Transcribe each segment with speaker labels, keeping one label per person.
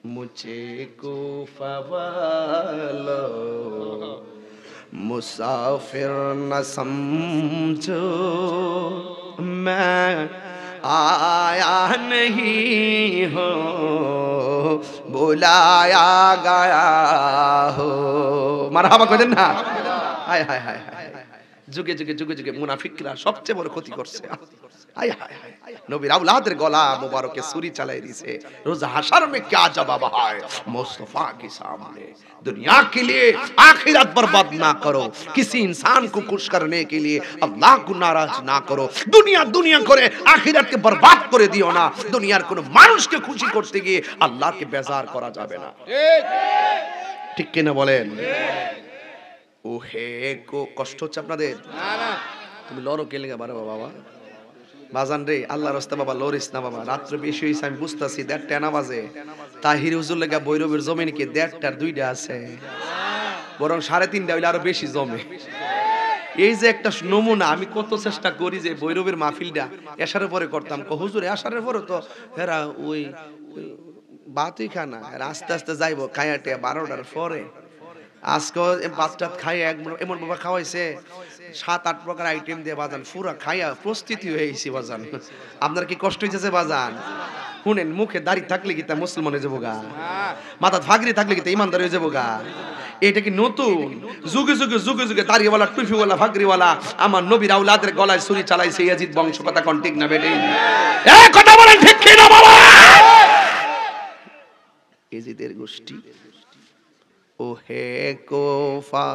Speaker 1: मुझे कूफा वालों मुसाफिर न समझो, मैं आया नहीं हो बुलाया गया हो। মারহাবা কইদেন না। হায় হায় হায় হায়, যুগে যুগে যুগে যুগে মুনাফিকরা সবচেয়ে বড় ক্ষতি করছে। হায় হায় হায়, নবীর আওলাদের গলা মুবারকে ছুরি চালাই দিছে। রোজ হাশর में क्या जवाब है मुस्तफा के सामने। दुनिया के लिए आखिरत बर्बाद ना करो, किसी इंसान को खुश करने के लिए अल्लाह को नाराज ना करो। दुनिया दुनिया করে আখিরাতকে বরবাদ করে দিও না। দুনিয়ার কোন মানুষকে খুশি করতে গিয়ে আল্লাহকে বেজার করা যাবে না। ঠিক ঠিক কিনা বলেন? ও হে কো কষ্ট হচ্ছে আপনাদের? না না, তুমি লড়ো কে লেগে বাবা বাবা বাজান রে, আল্লাহর রাস্তা বাবা লরিস না বাবা। রাত্রে বেশি হইছে আমি বুঝতাছি, 1:30 বাজে। তাহির হুজুর লেগা বৈরবের জমিন কি 1:30 2টা আছে, বরং 3:30 হইলে আরো বেশি জমে। এই যে একটা নমুনা, আমি কত চেষ্টা করি যে বৈরবের মাহফিলটা এশারের পরে করতাম। হুজুর এশারের পরে তো হেরা ওই বাতই খানা আস্তে আস্তে যাইবো খায়াটে 12টার পরে। আজকে বাচ্চাত খাইয়া এমন বাবা খাওয়াইছে 7-8 প্রকার আইটেম দিয়ে বাজান, পুরা খাইয়া প্রস্তুতি হয়ে গেছি বাজান। আপনার কি কষ্ট হইতেছে বাজান? শুনেন, মুখে দাড়ি থাকলে কি তা মুসলমান হয়ে যাবো গা, মাথা ফাগরি থাকলে কি তা ইমানদার হয়ে যাবো গা? এটা কি নতুন? যুগে যুগে যুগে যুগে দাড়িওয়ালা টুপিওয়ালা ফাগরিওয়ালা আমার নবীর আওলাদের গলায় ছুরি চালাইছে ইয়াজিদ বংশ। কথা কোন ঠিক না বেটে? এই কথা বলেন ঠিক কি না বাবা? ইয়াজিদের গোষ্ঠী ও হে কোফা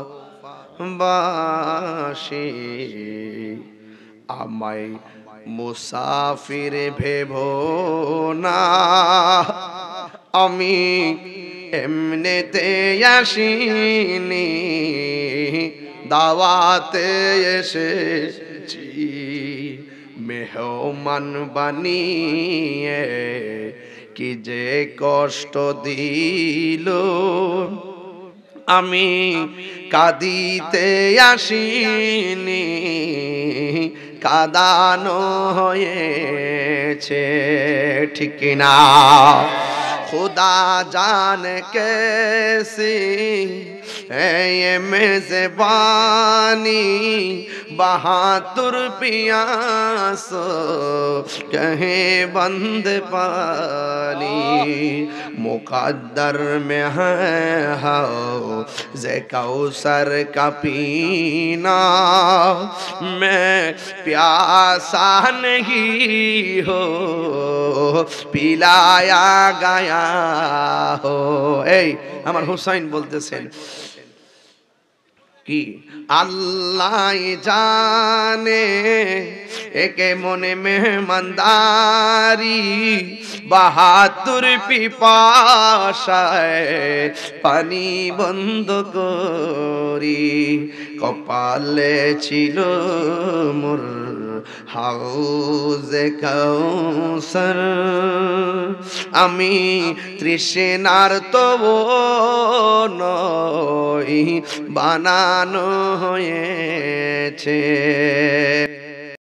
Speaker 1: বাসী, আমায় মুসাফির ভেবো না। আমি এমনিতে আসিনি, দাওয়াতে এসেছি। মেহমান বানিয়ে কি যে কষ্ট দিল, আমি কাঁদিতে আসিনি, কাঁদানো হয়েছে। ঠিক না? खुदा जाने कैसी है ये मेज़बानी, बहादुर पियास कहीं बंद पानी। मुकद्दर में है हौज़े कौसर का पीना, मैं प्यासा नहीं हो पिलाया गया हो। এই আমার হুসাইন বলতেছেন কি, আল্লাহ জানে একে মনে মেহমানদারি, বাহাদুর পিপাসায় পানি বন্ধ করি। কপালে ছিল মোর হাউজে কাউসার, আমি তৃষ্ণার তো নই বানানো হয়েছে।